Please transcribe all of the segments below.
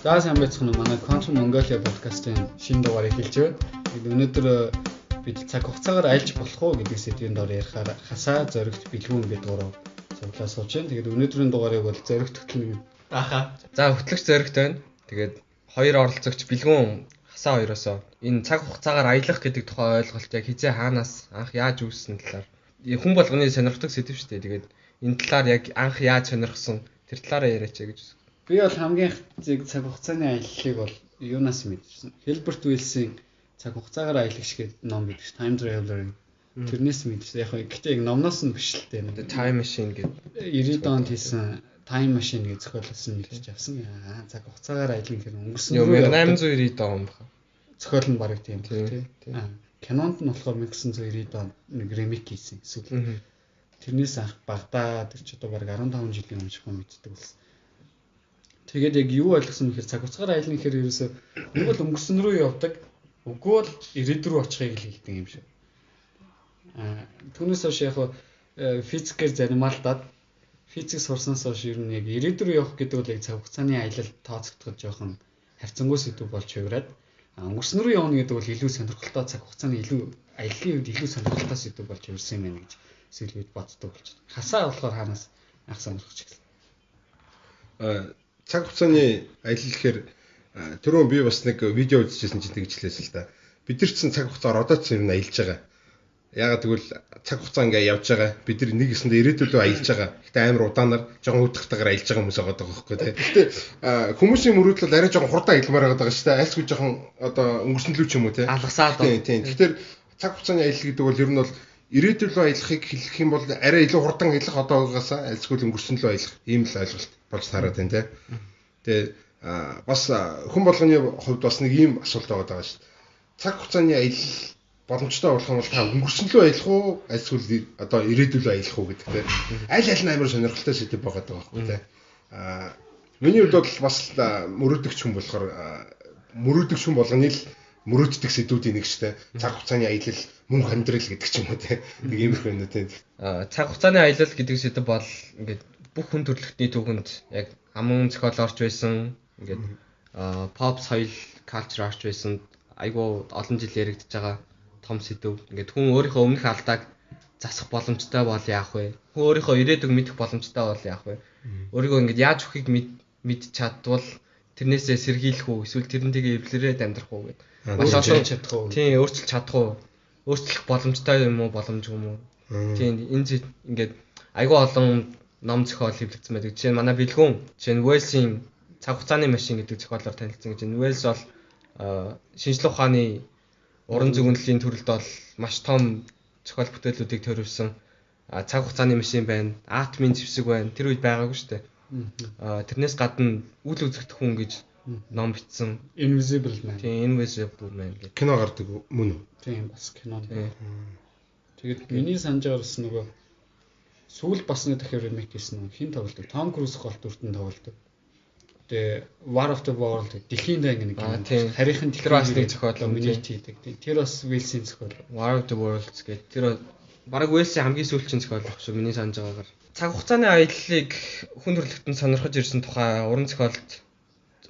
За сайн байцгаана уу манай Quantum Mongolia podcast-ийн шинэ дугаарыг хэлж байна. Өнөөдөр бид цаг хугацаагаар айлж болох уу гэдэг сэдвийн дор ярихаар хасаа зоригт бэлгүүн гэдэг гурав цуглаа сууж байна. Тэгээд өнөөдрийн дугаарыг бол зоригт хөтлөн Аха. За хөтлөгч зоригт байна. Тэгээд хоёр оролцогч бэлгүүн хасаа хоёроосоо энэ цаг хугацаагаар аялах гэдэг тухай ойлголт яг хизээ хаанаас анх яаж үүссэн талаар хүн болгоны сонирхдаг сэдв шүү дээ. Тэгээд энэ талаар яг анх яаж сонирхсон тэр талаараа яриач гэж. Би бол хамгийн их цаг хугацааны аяллыг бол юунаас мэдэрсэн. Хэлберт Уиллсийн цаг хугацаагаар аялагч гэдэг ном байдаг ш. Time Traveler. Тэрнээс мэдэрсэн. Яг гэхдээ яг номноос нь биш л дээ. Time Machine гэдэг 90-ад онд хийсэн Time Machine гэж зохиолсон мэдэрч авсан. Цаг хугацаагаар аялах хэрэг өнгөрсөн 1890-ад он байна. Зохиол нь бараг тийм тий. Кинонд нь болохоор 1990-ад онд нэг ремейк хийсэн эсвэл тэрнээс анх Багдад тэр ч одоо бараг 15 жилийн өмнө шахуу мэддэг болсон. Тэгээд яг юу ойлгосон гэхээр цаг хугацаагаар аялна гэхээр ерөөсөө нэг бол өнгөрсөн рүү явдаг, үгүй бол ирээдүйн рүү очихыг л хэлдэг юм шиг. Түүнээс хойш яг физикээр зарималдаад физик сурснаас хойш ер нь яг ирээдүйн рүү явах гэдэг бол яг цаг хугацааны аялал тооцогдоход жоохон хавцангуй сэдв болж хувираад өнгөрсөн рүү явна гэдэг бол илүү сонирхолтой цаг хугацааны илүү аяллаа үед илүү сонирхолтой сэдв болж хувирсан юм байна гэж сэлбэд боддог болж байна. Хасаа болохоор хаанаас анх сонирхож эхэлсэн. Цаг хугацааны аялал гэхээр түрүүн би бас нэг видео үзчихсэн чинь тэгжлээс л да. Бид нар ч цаг хугацаар одоо ч юм аялж байгаа. Ягаад гэвэл цаг хугацаа ингээ явж байгаа. Бид нар нэг гэсэндээ ирээдүйдөө аялж байгаа. Гэтэ амар удаанаар жоохон өдөртөгтэйгээр аялж байгаа хүмүүс байгаа байхгүй тий. Гэтэ хүмүүсийн мөрөөдөл арай жоохон хурдан аялмаар байгаа шүү дээ. Айлсгүй жоохон одоо өнгөрсөн лүү ч юм уу тий. Алгасаад. Тийм. Тэгэхээр цаг хугацааны аялал гэдэг бол ер нь бол ирээдүйн рүү аялахыг хэлэх юм бол арай илүү хурдан аялах одоогоос айлсгүй өнгөрсөн лүү аялах ийм л ойлголт болж тараад байна тий. Тэгээ бас хүн болгоны хувьд бас нэг ийм асуулт байгаа шүү дээ. Цаг хугацааны аялал боломжтой болох юм бол та өнгөрсөн лөө аялах уу айлсгүй одоо ирээдүйн лөө аялах уу гэдэг тий. Аль аль нь амар сонирхолтой сэдв байгаа байхгүй тий. Миний хувьд бол бас мөрөөдөгч хүн болохоор мөрөөдөгч хүн болгоны л мөрөөддөг сэдвүүдийн нэг шүү дээ. Цаг хугацааны аялал мөн амьдрал гэдэг ч юм уу тий. Нэг ийм их байна тий. Цаг хугацааны аялал гэдэг сэдв бол ингээд бүх хүн төрөлхтний түүхэнд яг аман зохиол орж байсан. Ингээд pop соёл culture орж байсан. Айгуу олон жил яригдж байгаа том сэдв. Ингээд хүн өөрийнхөө өмнөх алдааг засах боломжтой бол яах вэ? Хүн өөрийнхөө ирээдүг мэдэх боломжтой бол яах вэ? Өөрийгөө ингээд яаж өгөхийг мэдж чадвал тэрнээсээ сэргийлэх үү? Эсвэл тэрнтэйгээ эвлэрээд амьдрах уу гэдэг. Маш олон чадах уу? Тийм, өөрчилж чадах уу? Өөрчлөх боломжтой юм уу, боломжгүй юм уу? Тийм, энэ ингээд айгуу олон ном зохиол хэвлэгдсэн байдаг. Жишээ нь манай бэлгүүн, жишээ нь Уэлсийн цаг хугацааны машин гэдэг зохиолоор танилцсан гэж байна. Уэлс бол шинжлэх ухааны уран зөгнөлийн төрөлд бол маш том зохиол бүтээлүүдийг төрөвсөн цаг хугацааны машин байна. Атомын зэвсэг байна. Тэр үед байгаагүй шүү дээ. Тэрнээс гадна үл үзэгдэх хүн гэж ном бичсэн. Invisible Man. Тийм, Invisible Man гэх. Кино гардаг мөн үү? Тийм, бас кино. Тэгээд миний санаж байгаас нөгөө сүүл бас нэг дахиад ремейк хийсэн. Хин тоглодог. Том Круз гол дүртэн тоглодог. Тэгээ War of the World дэлхийн дан нэг юм. Харийнхан тэр бас нэг зохиол минийт хийдэг. Тэр бас Уэлсийн зохиол. War of the World гэдэг. Тэр бараг Уэлсийн хамгийн сүүлчийн зохиол баг шүү миний санаж байгаагаар. Цаг хугацааны аяллыг хүн төрөлхтөнд сонирхож ирсэн тухай уран зохиолд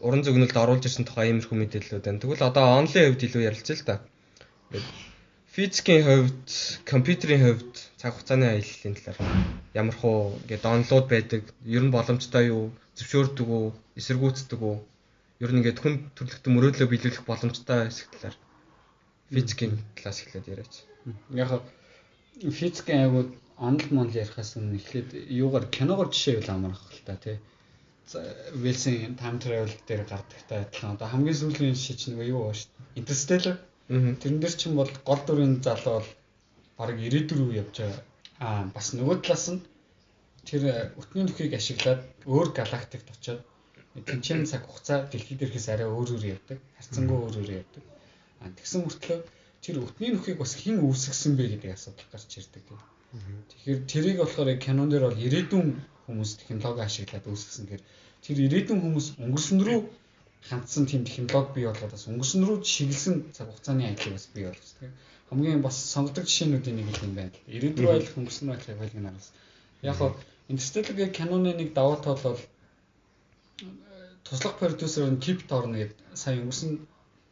уран зөгнөлд оруулж ирсэн тухай иймэрхүү мэдээлэлүүд байна. Тэгвэл одоо онлайн хувьд илүү ярилцъя л да. Физикийн хувьд, компьютерийн хувьд цаг хугацааны аяллалын талаар ямар хөө ингээд донлоод байдаг, ер нь боломжтой юу, зөвшөөрдөг үү, эсэргүүцдэг үү? Ер нь ингээд хүн төрөлхтөн мөрөөдлөө биелүүлэх боломжтой хэсэг талаар физикийн талаас эхлээд яриач. Яг физикийн аягүй онл ярихаас өмнө эхлээд юугаар киногоор жишээ үл амарх л та тий. Уэлсийн time travel дээр гардагтай адилхан. Одоо хамгийн сүүлийн жишээ чинь юу вэ шүү дээ? Interstellar. Тэрэн дээр чинь бол гол дүрийн залуу бол бараг 90 рүү явж байгаа. Бас нөгөө талаас нь тэр өтний нөхийг ашиглаад өөр галактикт очиод тэнцэн цаг хугацаа дэлхий дээрхээс арай өөр явдаг. Харьцангуй өөр явдаг. Тэгсэн мөртлөө тэр өтний нөхийг бас хэн үүсгэсэн бэ гэдэг асуудал гарч ирдэг. Тэгэхээр тэрийг болохоор кинон дээр бол ирээдүйн хүмүүс технологи ашиглаад үүсгэсэн. Тэгэхээр тэр ирээдүйн хүмүүс өнгөрсөн рүү хандсан тийм технологи бий болгоод бас өнгөрсөн рүү чиглэсэн цаг хугацааны аяллыг бас бий болгосон. Хамгийн бас сонгодог жишээнүүдийн нэг юм байна. Ирээдүйн рүү аялах өнгөрсөн рүү аялах байлгын араас. Яг нь Interstellar киноны нэг давуу тал бол туслах продюсер нь Kip Thorne гэдэг сая өнгөрсөн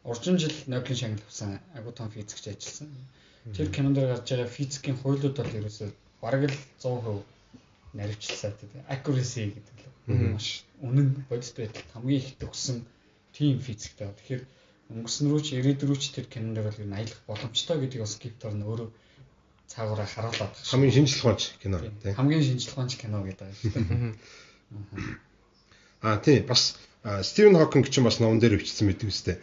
уржин жил Nokia шагнал авсан агуу том физикч ажилласан. Тэр кинонд гарч байгаа физикийн хуйлууд бол ерөөсөө бараг л 100% наривчлалаа тийм. Accuracy гэдэг л маш үнэн бодит байдалд хамгийн их төгссөн team физиктэй. Тэгэхээр өнгөрсөн рүү ч ирээдүйн рүү ч тэр кинонд бол энэ аялах боломжтой гэдгийг бас Kip Thorne өөрөө цаагаараа харуулад байгаа. Хамгийн шинжлэх ухаанч кино тийм. Хамгийн шинжлэх ухаанч кино гэдэг байгаа шүү дээ. Тийм бас Стивен Хокинг ч бас номон дээр бичсэн мэт үстэй.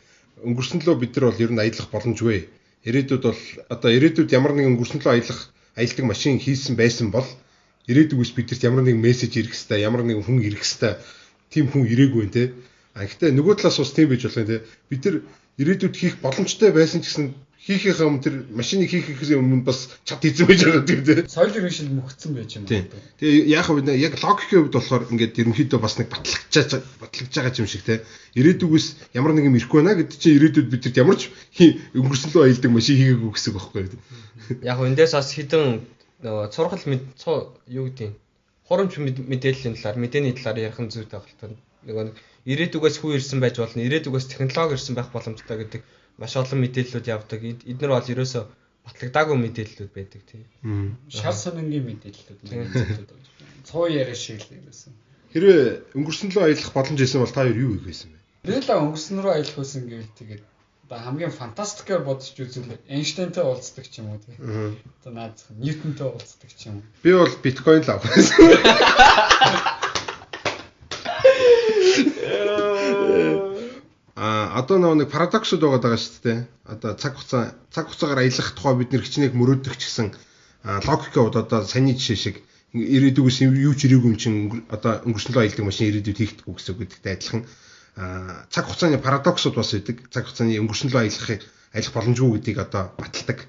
Өнгөрсөн лөө бид нар бол ер нь аялах боломжгүй. Ирээдүйд бол одоо ирээдүйд ямар нэгэн өнгөрсөн лөө аялдаг машин хийсэн байсан бол ирээдүгээс бидэрт ямар нэгэн мессеж ирэх хэвээр, ямар нэгэн хүн ирэх хэвээр тийм хүн ирээгүй нэ. Гэхдээ нөгөө талаас бас тийм байж болох юм те. Бид нар ирээдүйд хийх боломжтой байсан ч гэсэн хийхийнхээ өмнө тэр машиныг хийхээс өмнө бас чад хийсэн байж байгаа тийм те. Соёл иргэншил мөхцсөн байж юм байна. Тэгээ яг яг логикийн хувьд болохоор ингээд ерөнхийдөө бас нэг батлагч байгаа юм шиг те. Ирээдүгээс ямар нэгэн ирэхгүй байна гэдэг чинь ирээдүйд бидэрт ямар ч өнгөрсөн лөө аялдаг машин хийгээгүй гэсэн үг байхгүй. Яг эндээс бас хідэн нөгөө цургал юу гэдэг юм. Хурамч мэдээллийн талаар, мэдээний талаар ярих зүйтэй багтал. Нөгөө ирээдүгээс хүү ирсэн байж болно, ирээдүгээс технологи ирсэн байх боломжтой гэдэг маш олон мэдээллүүд явдаг. Эднэр бол ерөөсөө батлагдаагүй мэдээллүүд байдаг тийм. Шал сонингийн мэдээллүүд. Цоо яриа шиг л байсан. Хэрвээ өнгөрсөн лөө аялах боломж байсан бол та юу хийх байсан бэ? Би л өнгөрсөн рүү аялах байсан гэвэл тэгээд одоо хамгийн фантастикаар бодож үзвэл Эйнштейнтэй уулздаг ч юм уу тийм. Одоо наадах Ньютонтэй уулздаг ч юм уу. Би бол биткойн л авах байсан. Одоо нэг парадоксууд байгаа шүү дээ. Одоо цаг хугацаагаар аялах тухай бид нэр хичнээн мөрөөдөх ч гэсэн логикод одоо саний жишээ шиг ирээдүгээс юу ч ирээгүй юм чинь одоо өнгөрсөн лөө аялдаг машин ирээдүйд хийхдэггүй гэсэн үг гэдэгтэй адилхан цаг хугацааны парадоксууд бас үүдэг. Цаг хугацааны өнгөрсөн лөө аялах боломжгүй гэдгийг одоо баталдаг.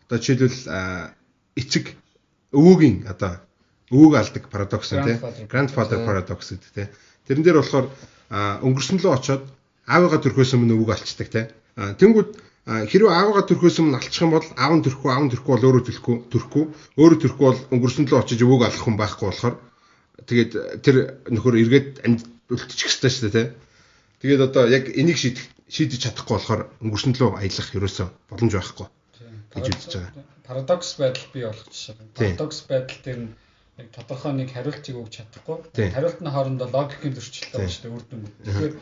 Одоо жишээлбэл эцэг өвөөгийн одоо өвөөг алдаг парадокс тийм. Grandfather paradox гэдэг тийм. Тэрэн дээр болохоор өнгөрсөн лөө очоод аавыгаа төрхөөс өмнө өвөг алцдаг тийм. Тэнгүүд хэрвээ аавыгаа төрхөөс өмнө алцчих юм бол аав нь төрөхгүй бол өөрөө төрөхгүй бол өнгөрсөн лөө очиж өвөг алах хүн байхгүй болохоор тэгээд тэр нөхөр эргээд амьд үлдчих ёстой шүү дээ тийм. Тэгээд одоо яг энийг шийдэж чадахгүй болохоор өнгөрсөн лөө аялах ерөөсөө боломж байхгүй гэж үзэж байгаа. Парадокс байдал бий болох жишээ. Парадокс байдал дээр нь яг тодорхой нэг хариултыг өгч чадахгүй. Хариултны хоорондоо логикийн зөрчилтэй байна шүү дээ үр дүн. Тэгэхээр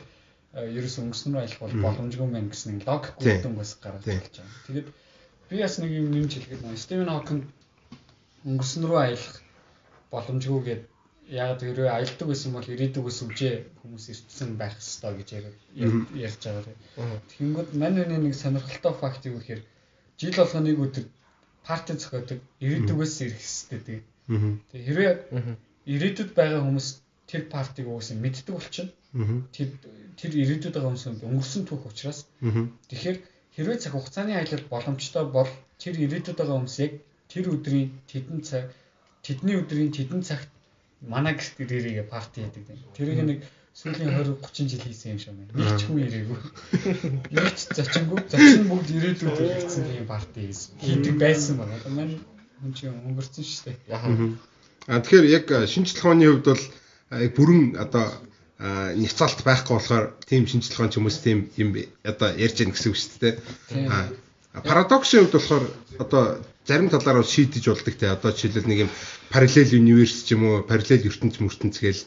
ерөөс өнгөрсөн рүү аялах бол боломжгүй мэн гэсэн нэг логик үр дүн бас гараад ирж байгаа. Тэгээд би бас нэг юм нэмж хэлгээд байна. Стивен Хокинг өнгөрсөн рүү аялах боломжгүй гэдэг яг тэрөө аялдаг байсан бол ирээдүгээс үжээ хүмүүс ирсэн байх ёстой гэж ярьж байгаа. Тэгэнгүүт мань нэг сонирхолтой факт юу гэхээр жил болгоныг өдөр парти зохиодог ирээдүгээс ирэх ёстой. Тэгээ хэрвээ ирээдүйд байгаа хүмүүс тэр партиг уусаа мэддэг болчихно. Тэр ирээдүйд байгаа хүмүүс өнгөрсөн түүх учраас. Тэгэхээр хэрвээ цаг хугацааны аялал боломжтой бол тэр ирээдүйд байгаа хүмүүс яг тэр өдрийн тэдний өдрийн тэдэн цагт манай гэрт ирээрээ парти хийдэг. Тэрийг нэг сүүлийн 20-30 жил хийсэн юм шиг байна. Нэг ч хүн ирээгүй. Нэг ч зочин бүгд ирээдүйд ирсэн тийм парти хийдэг байсан байна. Одоо маань хүн чинь өнгөрцөн шүү дээ. Тэгэхээр яг шинжлэх ухааны хувьд бол бүрэн одоо няцаалт байхгүй болохоор тийм шинжлэх ухааны хүмүүс тийм юм одоо ярьж яах гэсэн үг шүү дээ. Парадоксын хувьд болохоор одоо зарим талаараа шийдэж болдог те. Одоо жишээлбэл нэг юм параллел универс ч юм уу, параллел ертөнц гээл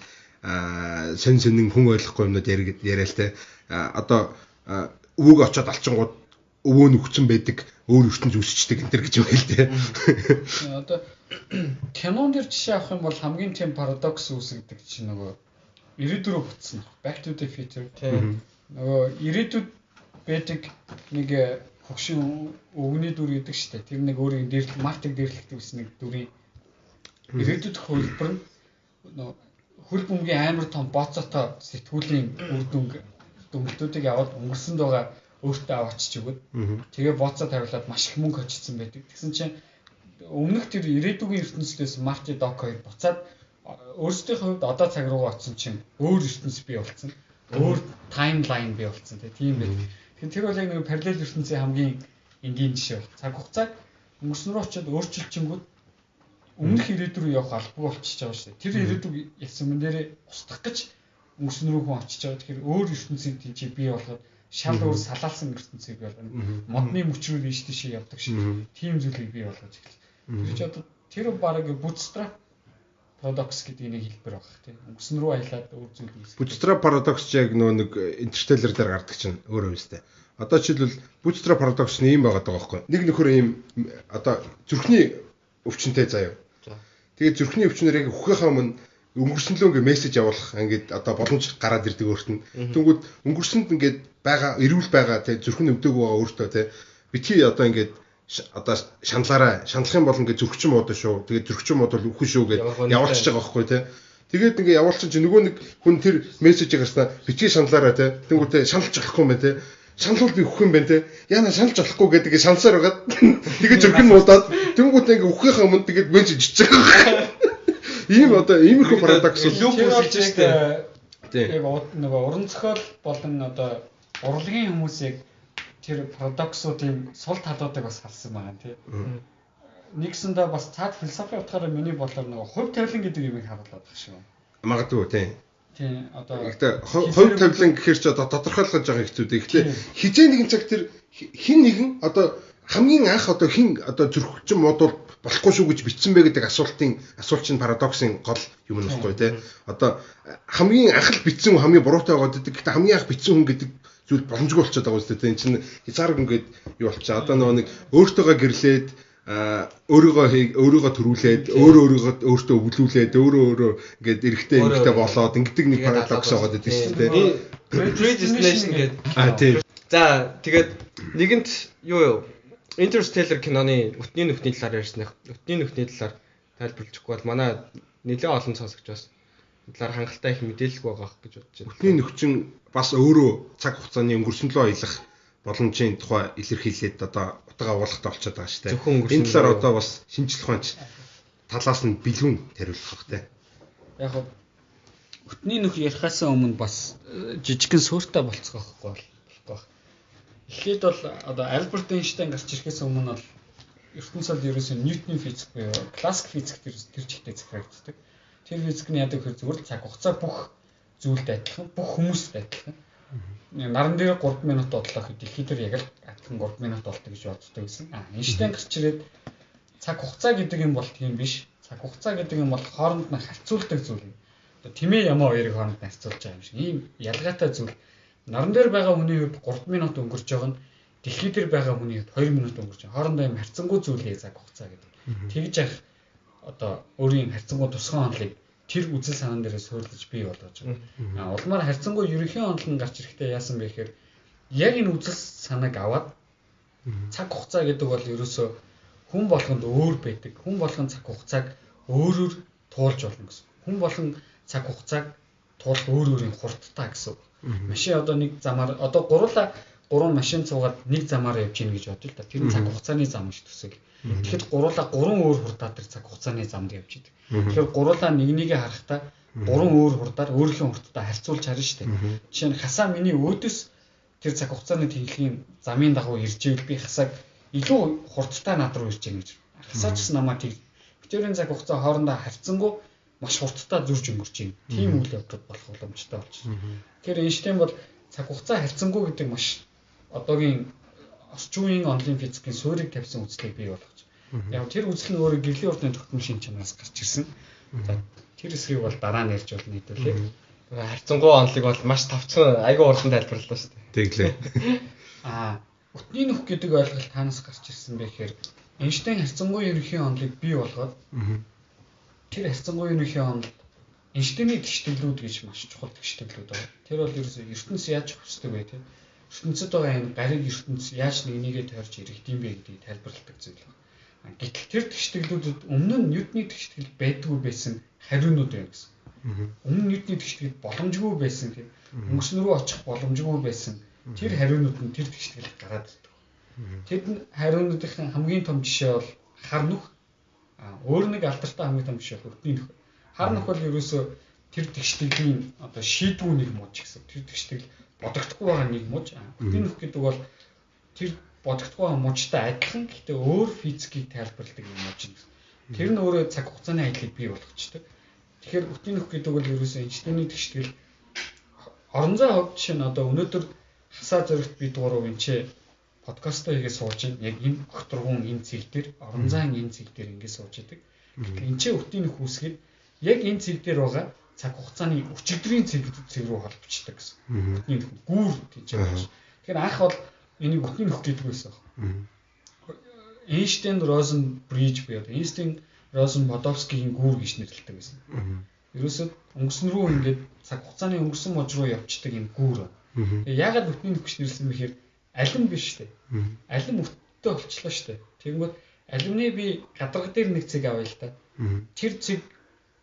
сонин хүн ойлгохгүй юмнууд яриа л те. Одоо өвөг очоод алчингууд өвөө нь өгцөн байдаг, өөр ертөнц үсчдэг энэ төр гэж байна л те. Одоо кинон дээр жишээ авах юм бол хамгийн тийм парадокс үүсгдэг чинь нөгөө ирээдүрөө бүтсэн. Back to the future. Нөгөө ирээдүйд байдаг нэг хөгшин өвгөний дүр гэдэг шүү дээ. Тэр нэг өөрийн мартыг дээрлэхдэг гэсэн нэг дүрийн ирээдүйд хөлбөр нь хөл бөмбөгийн амар том боцоотой сэтгүүлийн үр дүнлтүүдийг аваад өнгөрсөнд байгаа өөртөө аваачиж өгöd. Тэгээ боцоо тавиулаад маш их мөнгө хочсон байдаг. Тэгсэн чинь өмнөх тэр ирээдүгийн ертөнцөөс Марти Док хоёр буцаад өөрсдийнхөө хувьд одоо цаг руугаа очсон чинь өөр ертөнц бий болсон. Өөр таймлайн бий болсон тийм байдаг. Тэгэхээр тэр бол яг нэг параллел ертөнцийн хамгийн энгийн жишээ бол. Цаг хугацааг өнгөрсөн рүү очиод өөрчилчихэнгүүт өмнөх ирээдүг рүү явах албагүй болчихж байгаа шүү дээ. Тэр ирээдүг ясан мэн дээрээ устгах гэж өнгөрсөн рүү хүн очиж байгаа. Тэгэхээр өөр ертөнцийн тийч бий болгоод шал өөр салаалсан ертөнцийг бий болгоно. Модны мөчрүүд ийш тийш явдаг шиг тийм зүйлийг бий болгож эхэлсэн. Тэр чи одоо тэр баг bootstrap paradox гэдэг нэг хэлбэр баг тийм. Өнгөрсөн рүү аялаад өөр зүйл хийсэн. Bootstrap paradox яг нэг Interstellar дээр гардаг чинь өөрөө үстэй. Одоо жишээлбэл bootstrap paradox нь ийм байгаа байхгүй. Нэг нөхөр ийм одоо зүрхний өвчнөд заяа. Тэгээд зүрхний өвчнөр яг үхэхээ өмнө өнгөрсөн лөө ингээ мессеж явуулах ингээд одоо боломж гараад ирдэг өөрт нь. Тэнгүүд өнгөрсөнд ингээд байгаа эрүүл байгаа тий зүрхэн өвдөг байгаа өөртөө тий битгий одоо ингээд одоо шаналхын бол ингээд зүрхчин мод шүү. Тэгээд зүрхчин мод бол үхэн шүү гэд явуулчихж байгаа байхгүй тий. Тэгээд ингээ явуулчих чи нөгөө нэг хүн тэр мессежийг гарснаа битгий шаналаараа тий. Тэнгүүтээ шаналж болохгүй юм байна тий. Шаналвал би үхэх юм байна те. Яна шаналж болохгүй гэдэг шансаар байгаа. Тэгээ зүрхэн муудаад тэнгүүтээ ингээ үхэх өмнө тэгээд бенж жижиг байгаа. Ийм одоо иймэрхүү парадокс лүп үүсэж штэ. Яг нөгөө уран зохиол болон одоо урлагийн хүмүүсийг тэр парадоксуудын сул талуудыг бас харсан байгаа тий. Нэгсэндээ бас цаад философи утгаараа миний бодлоор нөгөө хувь тавилан гэдэг юмыг харуулдаг шүү. Магадгүй тий. Тийм одоо гэхдээ хувь тавилан гэхэр ч одоо тодорхойлгож байгаа хэцүү дээ. Гэхдээ хизээ нэгэн цаг тэр хин нэгэн одоо хамгийн анх одоо хин одоо зүрхчин модул болохгүй шүү гэж бичсэн бэ гэдэг асуулт чинь парадоксын гол юм нөхгүй тий. Одоо хамгийн анх л бичсэн хүн хамгийн буруутай байгаад байдаг. Гэхдээ хамгийн анх бичсэн хүн гэдэг зүйл боломжгүй болчиход байгаа үстэй. Энэ чинь хязгаарг ингээд юу болчихоо. Одоо нөгөө нэг өөртөөгөө гэрлээд өөрийгөө төрүүлээд өөртөө өвлүүлээд өөрөө ингээд эрэхтэй болоод ингэдэг нэг парадокс байгаа гэдэг шүү дээ. Predestination гэдэг. Тийм. За тэгээд нэгэнт юу Interstellar киноны өтний нүхний талаар ярьсных. Өтний нүхний талаар тайлбарлахгүй бол манай нэлээд олон сонсогч бас талаар хангалттай их мэдээлэл байгаа гэж бодож байна. Өтний нүхчин бас өөрөө цаг хугацааны өнгөрсөн лөө аялах боломжийн тухай илэрхийлээд одоо утга агуулгатай болчиход байгаа шүү дээ. Энэ талаар одоо бас шинжлэх ухаанч талаас нь бэлгүүн тариулах бах те. Яг хөө өтний нүх ярихаас өмнө бас жижигхэн сууртай болцгоо байхгүй болох. Эхлээд бол одоо Альберт Эйнштейн гарч ирэхээс өмнө бол ертөнцид ерөөсөө Ньютоны физик буюу классик физик тэр чигтээ захирагддаг. Тэр физик нь яадаг гэхээр зүгээр л цаг хугацаа бүх зүйлд адилхан, бүх хүмүүст адилхан. Наран дээр 3 минут бодлоо хэд дэлхий дээр яг л адилхан 3 минут болдог гэж боддог гэсэн. Эйнштейн гарч ирээд цаг хугацаа гэдэг юм бол тийм биш. Цаг хугацаа гэдэг юм бол хооронд нь харьцуулдаг зүйл юм. Одоо тэмээ ямаа хоёрыг хооронд нь харьцуулж байгаа юм шиг. Ийм ялгаатай зүйл. Наран дээр байгаа хүний хувьд 3 минут өнгөрч байгаа нь дэлхий дээр байгаа хүний хувьд 2 минут өнгөрч байгаа. Хоорондоо юм харьцангуй зүйлээ цаг хугацаа гэдэг. Тэгж явах одоо өөрийн харьцангуй тусгай онолыг тэр үзэл санаан дээрээ суурилж бий болгож байгаа. Улмаар харьцангуй ерөнхий онол нь гарч ирэхдээ яасан бэ гэхээр яг энэ үзэл санааг аваад цаг хугацаа гэдэг бол ерөөсөө хүн болгонд өөр байдаг. Хүн болгон цаг хугацааг өөрөөр туулж болно гэсэн. Хүн болгон цаг хугацааг туулах өөр өөрийн хурдтай гэсэн. Машин одоо нэг замаар одоо гурван машин цугаад нэг замаар явж гин гэж бодъё л да. Тэр нь цаг хугацааны зам гэж төсөөл. Тэгэхэд гурван өөр хурдаар тэр цаг хугацааны замд явж идэг. Тэгэхээр гурлаа нэгнийгээ харахтаа гурван өөр хурдаар өөрийнхөө хурдтай харьцуулж харна шүү дээ. Жишээ нь хасаа миний өөдөөс тэр цаг хугацааны тэнхлийн замын дагуу иржээл би хасааг илүү хурдтай над руу ирж гэнэ гэж. Хасаач ч намайг тэг битүүрийн цаг хугацаа хоорондоо харьцангуй маш хурдтай зурж өнгөрч байна. Тийм үйл явдал болох боломжтой болчихсон. Тэгэхээр Эйнштейн бол цаг хугацаа харьцангуй гэдэг маш одоогийн орчин үеийн онлын физикийн суурийг тавьсан үзлийг бий болгож. Яг тэр үзэл нь өөрөө гэрлийн урдны тогтмол шин чанараас гарч ирсэн. За тэр эсрэг бол дараа нь ярьж болно хэдүүлээ. Харьцангуй онолыг бол маш тавцсан айгүй уран тайлбарлалаа шүү дээ. Тэглээ. Өтний нүх гэдэг ойлголт таанаас гарч ирсэн бэ гэхээр Эйнштейн харьцангуй ерөнхий онолыг бий болгоод тэр харьцангуй ерөнхий онол Эйнштейний тэгштэглүүд гэж маш чухал тэгштэглүүд байна. Тэр бол ерөөсөө ертөнц яаж хөсдөг вэ те? ертөнцид байгаа энэ гариг ертөнц яаж нэгнийгээ тойрч ирэх юм бэ гэдгийг тайлбарладаг зүйл байна. Гэтэл тэр тэгштэглүүдэд өмнө нь Ньютоны тэгштгэл байдгүй байсан хариунууд байна гэсэн. Өмнө нь Ньютоны тэгштгэл боломжгүй байсан тийм өнгөрсөн рүү очих боломжгүй байсан тэр хариунууд нь тэр тэгштгэл гараад ирдэг. Тэд хариунуудын хамгийн том жишээ бол хар нүх. Өөр нэг алдартай хамгийн том жишээ өтний нүх. Хар нүх бол ерөөсөө тэр тэгштгэлийн одоо шийдвүүнийг мууж гэсэн. Тэр тэгштгэл бодогдохгүй байгаа нэг мууж. Өтний нүх гэдэг бол тэр бодогдохгүй байгаа муужтай адилхан гэхдээ өөр физикийг тайлбарладаг юм мууж юм. Тэр нь өөрөө цаг хугацааны аяллыг бий болгочтой. Тэгэхээр өтний нүх гэдэг бол ерөөсөө Эйнштейний тэгштгэл орон зай хувьд чинь одоо өнөөдөр хасаа зөрөгт би дуурав энэ ч подкаст хийгээ сууж байна. Яг энэ өгтөргүүн энэ цэг дээр орон зайн энэ цэг дээр ингэ сууж идэг. Гэтэл энэ ч өтийн нөх үүсгээд яг энэ цэг дээр байгаа цаг хугацааны өчигдрийн цэг рүү холбогддог гэсэн. Өтний нөх гүүр гэж байна. Тэгэхээр анх бол энийг өтний нөх гэдэг байсан. Эйнштейн Розен бриж буюу Эйнштейн Розен Подольскигийн гүүр гэж нэрлэдэг байсан. Ерөөсөө өнгөрсөн рүү ингээд цаг хугацааны өнгөрсөн мож руу явцдаг юм гүүр. Тэгээ яагаад өтний нөх гэж нэрлсэн бэхээр алим биш үү? Алим өттэй болчлоо шүү дээ. Тэгэнгүүт алимны би гадарга дээр нэг цэг авъя л та. Тэр цэг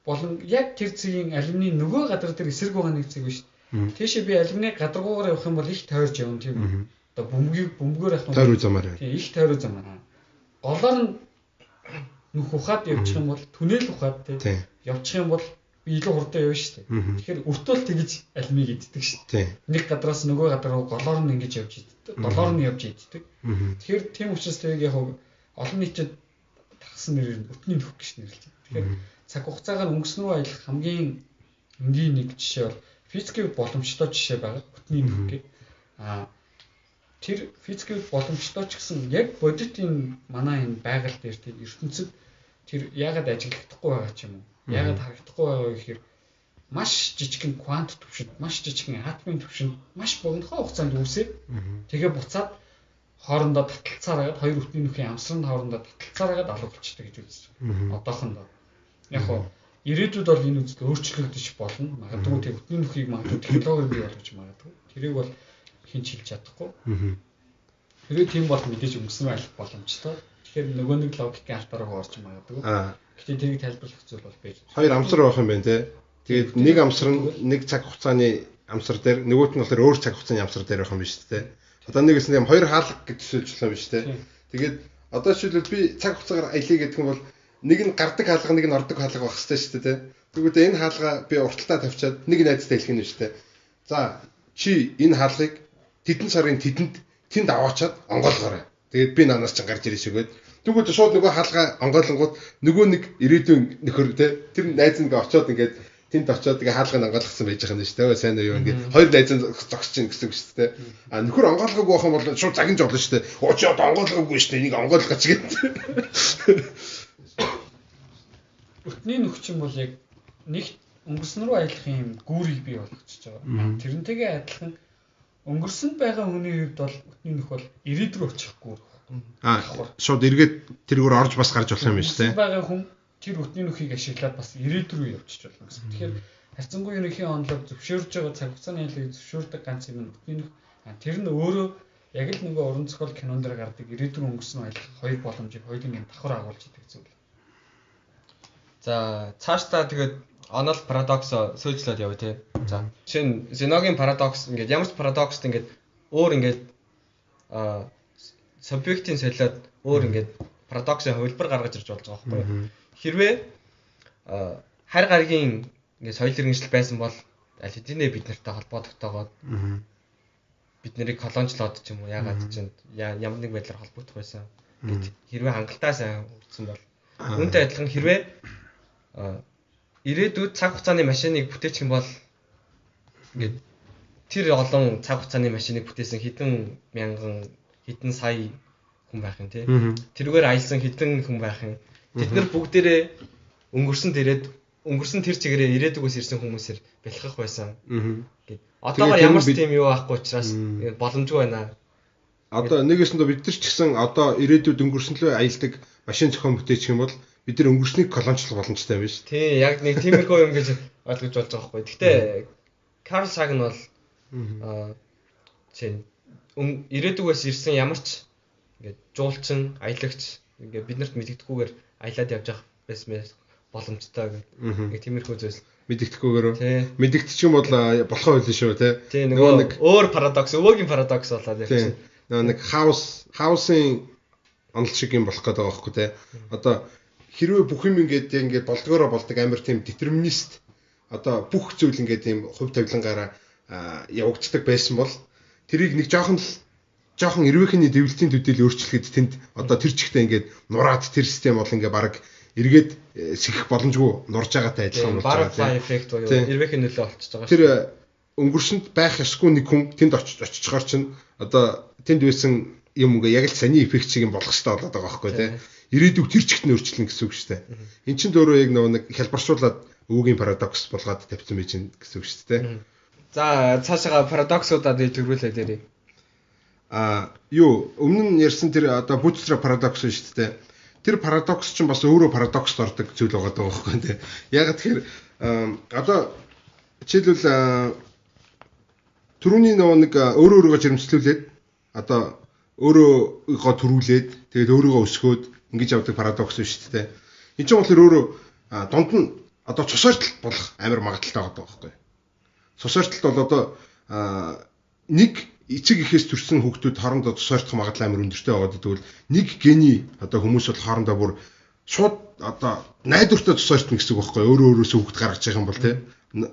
болон яг тэр цэгийн алимны нөгөө гадар дээр эсрэг байгаа нэг цэг биш. Тийшээ би алимны гадаргуугаар явах юм бол их тойрж явна тийм үү? Одоо бөмбөгөөр явах нь тойруу замаар. Тийм их тойруу замаар. Голоор нь нүх ухаад явчих юм бол түнэл ухаад тийм явчих юм бол би илүү хурдан явна шүү дээ. Тэгэхээр өртөөл тэгж алимыг иддэг шүү дээ. Нэг гадраас нөгөө гадар руу голоор нь ингэж явж иддэг. Долоор нь явж иддэг. Тэгэхээр тийм учраас тэрийг яг олон нийтэд тагсан нэрээр өтний нөх гэж нэрлэж байна. Тэгэхээр цаг хугацаагаар өнгөрсөн рүү аялах хамгийн энгийн нэг жишээ бол физикийн боломжтой жишээ байгаа. Өтний нөх гэх. Тэр физикийн боломжтой ч гэсэн яг бодитын манай энэ байгаль дээр тийм ертөнцид тэр яагаад ажиглагдахгүй байгаа ч юм уу? Яагаад харагдахгүй байгаа вэ гэхээр маш жижигхэн квант түвшинд, маш жижигхэн атомын түвшинд маш богино хугацаанд үүсээд тэгээ буцаад хоорондоо таталцаараад хоёр өтний нөхний амсрын хоорондоо таталцаараад алгуулчихдаг гэж үзэж байна. Одоохондоо. Яг хоо ирээдүйд бол энэ үзэл өөрчлөгдөж болно. Магадгүй тэг өтний нөхийг магадгүй технологи бий болгож магадгүй. Тэрийг бол хинч хэлж чадахгүй. Хэрвээ тийм бол мэдээж өнгөсөн байх боломжтой. Тэгэхээр нөгөө нэг логикийн алтараа орж магадгүй. Гэтэ тэрийг тайлбарлах зүйл бол байж. Хоёр амсар байх юм байна те. Тэгээд нэг амсар нь нэг цаг хугацааны амсар дээр, нөгөөт нь болохоор өөр цаг хугацааны амсар дээр байх юм биш те. Одоо нэгээс нь хоёр хаалга гэж төсөөлжлөө биш те. Тэгээд одоо жишээлбэл би цаг хугацаагаар аялье гэдэг юм бол нэг нь гардаг хаалга, нэг нь ордог хаалга байх хэрэгтэй шүү дээ те. Тэгвэл энэ хаалга би урталтаа тавьчаад нэг найзтай хэлэх нь шүү дээ. За чи энэ хаалгыг тэдэн сарын тэнд аваачаад онгойлгоорой. Тэгээд би нанаас ч гарч ирэх шигээд. Тэгвэл шууд нөгөө хаалга онгойлгонгууд нөгөө нэг ирээдүйн нөхөр те тэр найз нэг очиод ингээд тэнд очиод тэгээ хаалгыг онгойлгосон байж байгаа юм шүү дээ. Сайн уу юу ингээд хоёр найз зогсож чинь гэсэн үг шүү дээ. А нөхөр онгойлгоогүй байх юм бол шууд загинж болно шүү дээ. Очиод онгойлгоогүй шүү дээ. Нэг онгойлгооч гээд. Өтний нөхч юм бол яг нэг өнгөрсөн рүү аялах юм гүүрийг бий болгочихж байгаа. Тэрнтэйгээ адилхан өнгөрсөнд байгаа хүний хувьд бол өтний нөх бол ирээд рүү очих гүүр. Шууд эргээд тэргээр орж бас гарч болох юм биш үү? Байгаа хүн тэр өтний нөхийг ашиглаад бас ирээд рүү явчих болно гэсэн. Тэгэхээр харьцангуй ерөнхий онолог зөвшөөрж байгаа цаг хугацааны аяллыг зөвшөөрдөг ганц юм өтний нөх. Тэр нь өөрөө яг л нөгөө уран зохиол кинон дээр гардаг ирээд рүү өнгөрсөн аялах хоёр боломжийг хоёулын юм давхар агуулж идэг зүйл. За цаашдаа тэгээд онол парадокс сөйлжлээд явъя тий. За жишээ нь Зеногийн парадокс ингээд ямар ч парадокст ингээд өөр ингээд субъектийн солиод өөр ингээд парадоксын хувилбар гаргаж ирж болж байгаа байхгүй юу? Хэрвээ харь гаригийн ингээд соёл иргэншил байсан бол аль хэдийнэ бид нартай холбоо тогтоогоод бид нарыг колончлоод ч юм уу яагаад ч ямар нэг байдлаар холбогдох байсан. Гэт хэрвээ хангалттай сайн үрдсэн бол үүнтэй адилхан хэрвээ ирээдүйд цаг хугацааны машиныг бүтээчих юм бол ингээд тэр олон цаг хугацааны машиныг бүтээсэн хэдэн мянган хэдэн сая хүн байх юм тий. Тэргээр аялсан хэдэн хүн байх юм. Тэд нар бүгдээрээ өнгөрсөн тэр чигээрээ ирээдүгөөс ирсэн хүмүүсээр бэлхэх байсан. Гэт одоогоор ямар ч тийм юу байхгүй учраас боломжгүй байна. Одоо нэгэсэндээ бид нар ч гэсэн одоо ирээдүйд өнгөрсөн лөө аялдаг машин зохион бүтээчих юм бол бид нар өнгөрснийг колончлох боломжтой юм биш. Тий, яг нэг тиймэрхүү юм гэж ойлгож болж байгаа байхгүй. Гэхдээ Карл Саган бол ирээдүгээс ирсэн ямар ч ингээд жуулчин, аялагч ингээд биднэрт мэддэхгүйгээр аялаад явж явах байсан боломжтой гэх тиймэрхүү зүйлс мэддэхгүйгээр мэддэгдчих юм бол болохоо байлаа шүү тий. Нөгөө нэг өөр парадокс, өвөгийн парадокс болоод явчихсан. Нөгөө нэг хаусын онол шиг юм болох гэдэг байгаа байхгүй тий. Одоо хэрвээ бүх юм ингээд болдгоороо болдог амар тийм детерминист одоо бүх зүйл ингээд тийм хувь тавилангаараа явагддаг байсан бол тэрийг нэг жоохон эрвээхний дэвлэлтийн төдийл өөрчлөхөд тэнд одоо тэр чигтээ ингээд нураад тэр систем бол ингээд баг эргээд сэгэх боломжгүй нурж байгаатай адилхан болж байгаа. Butterfly effect буюу эрвээхийн нөлөө болчихж байгаа шүү. Тэр өнгөрсөнд байх ёсгүй нэг хүн тэнд очихоор чинь одоо тэнд байсан юм ингээ яг л саний эффект шиг юм болох хэрэгтэй болоод байгаа байхгүй тий. Ирээдүйг тэр чигт нь өөрчлөн гэсэн үг шүү дээ. Эн чинь дөөрөө яг нэг хэлбэршуулаад өвөгийн парадокс болгоод тавьсан байж гэн гэсэн үг шүү дээ. За цаашаа парадоксуудад дэлгэрүүлээ дээрээ. Юу өмнө нь ярьсан тэр одоо bootstrap парадокс шүү дээ. Тэр парадокс чинь бас өөрөө парадокс ордог зүйл байгаа даа байхгүй тий. Яг тэгэхээр одоо жишээлбэл түрүүний нэг өөрөөгөө жирэмслүүлээд одоо өөрөөгөө төрүүлээд тэгээд өөрийгөө өсгөөд ингэж явдаг парадокс шүү дээ. Энд чинь болохоор өөрөө дунд нь одоо цус ойртол болох амар магадaltaй байгаа байхгүй. Цус ойртолт бол одоо нэг эцэг эхээс төрсэн хүүхдүүд хоорондоо цус ойртох магадлал амар өндөртэй байгаа гэвэл нэг гений одоо хүмүүс бол хоорондоо бүр шууд одоо найдвартай цус ойртно гэсэн үг байхгүй. Өөрөөсөө хүүхд гаргаж байгаа юм бол тийм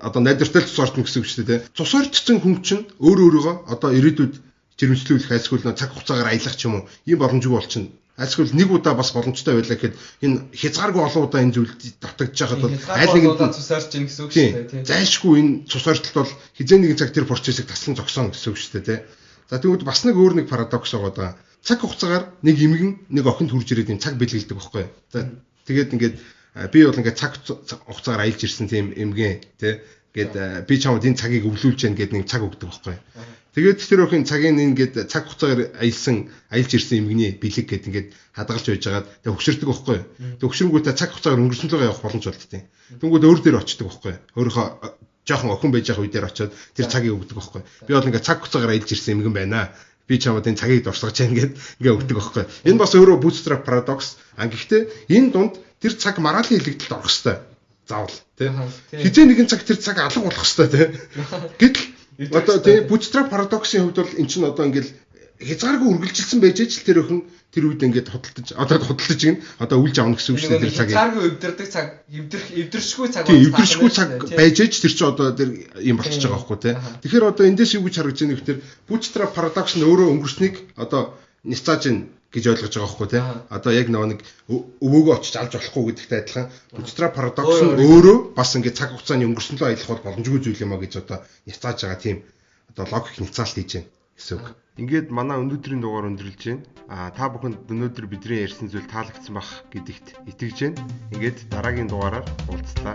одоо найдвартай цус ойртно гэсэн үг шүү дээ. Цус ойртсон хүн чинь өөрөөгөө одоо ирээдүйд жирэмслүүлэх айлсгүй цаг хугацаагаар аялах ч юм уу ийм боломжгүй болчихно. Айлсгүй нэг удаа бас боломжтой байлаа гэхэд энэ хязгааргүй олон удаа энэ зүйл давтагдж байхад бол айл нэгэн цус ойрч ийн гэсэн үг шүү дээ тийм. Зайлшгүй энэ цус ойртолт бол хизээ нэгэн цаг тэр процессыг таслан зогсооно гэсэн үг шүү дээ тийм. За тэгвэл бас нэг өөр нэг парадокс байгаа. Цаг хугацаагаар нэг эмгэн нэг охинд хурж ирээд юм цаг бэлгэлдэг байхгүй. За тэгээд ингээд би бол ингээд цаг хугацаагаар аялж ирсэн тийм эмгэн тийм. Гээд би чамд энэ цагийг өвлүүлж яах гээд нэг цаг өгдөг байхгүй. Тэгээд тэр охин цагийн ингээд цаг хугацаагаар аялж ирсэн эмгэний бэлэг гээд ингээд хадгалж байж байгаад тэг хөшөрдөг байхгүй. Тэг хөшрөнгүүтээ цаг хугацаагаар өнгөрсөн л явах боломж болдтой. Тэнгүүд өөр дээр очдөг байхгүй. Өөрийнхөө жоохон охин байж байгаа үе дээр очиод тэр цагийг өгдөг байхгүй. Би бол ингээд цаг хугацаагаар аялж ирсэн эмгэн байна. Би чамд энэ цагийг дурсгаж яах гээд ингээд өгдөг байхгүй. Энэ бас өөрөө bootstrap paradox. Гэхдээ энэ дунд тэр цаг маргаалын илэгдэлд орох хэвээр заавал тий. Хизээ нэгэн цаг тэр цаг алга болох хэвээр тий. Гэтэл одоо тий bootstrap paradox-ийн хувьд бол эн чинь одоо ингээл хязгааргүй үргэлжилсэн байж ч тэр өхөн тэр үед ингээд худалдаж гин одоо үлж авна гэсэн үг шүү дээ тэр цагийг. Хязгааргүй өвдөрдөг цаг, эвдэршгүй цаг байна. Эвдэршгүй цаг байж ч тэр чинь одоо тэр юм болчихж байгаа байхгүй тий. Тэгэхээр одоо эндээс юу гэж харагдаж байна вэ гэхээр bootstrap paradox нь өөрөө өнгөрснийг одоо ницааж гэж ойлгож байгаа байхгүй тий. Одоо яг нэг өвөөгөө очиж алж болохгүй гэдэгтэй адилхан bootstrap paradox нь өөрөө бас ингээд цаг хугацааны өнгөрсөнлөө аялах бол боломжгүй зүйл юм а гэж одоо ницааж байгаа тийм одоо логик ницаалт хийж байна гэсэн үг. Ингээд манай өнөөдрийн дугаар өндөрлж байна. Та бүхэнд өнөөдөр бидний ярьсан зүйл таалагдсан байх гэдэгт итгэж байна. Ингээд дараагийн дугаараар уулзлаа.